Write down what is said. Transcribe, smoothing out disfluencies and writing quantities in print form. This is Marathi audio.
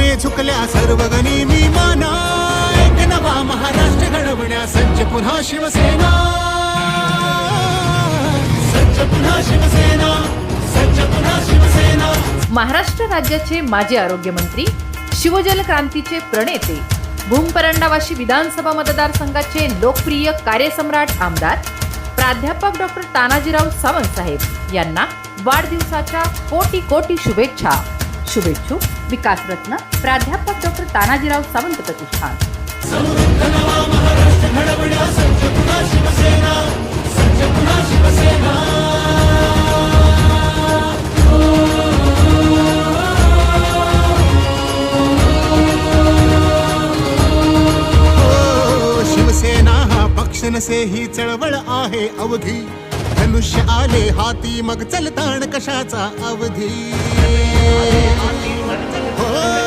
माने झुकल्या सर्वगणी मी माना, एक नवा महाराष्ट्र घडवण्या सज्ज पुन्हा शिवसेना, सज्ज पुन्हा शिवसेना, सज्ज पुन्हा शिवसेना। महाराष्ट्र राज्याचे माजी आरोग्यमंत्री, शिवजल क्रांतीचे प्रणेते, भूमपरंडावाशी विधानसभा मतदारसंघाचे लोकप्रिय कार्यसम्राट आमदार प्राध्यापक डॉक्टर तानाजीराव सावंत साहेब यांना वाढदिवसाच्या कोटी कोटी शुभेच्छा। शुभेच्छुक विकासरत्न प्राध्यापक डॉक्टर तानाजीराव सावंत प्रतिष्ठान। समृद्ध नवा महाराष्ट्र घडवण्या सज्ज पुन्हा शिवसेना, सज्ज पुन्हा शिवसेना। शिवसेना हा पक्ष नसे ही चळवळ आहे अवघी, धनुष्य आले हाती मग चलताण कशाचा अवधी।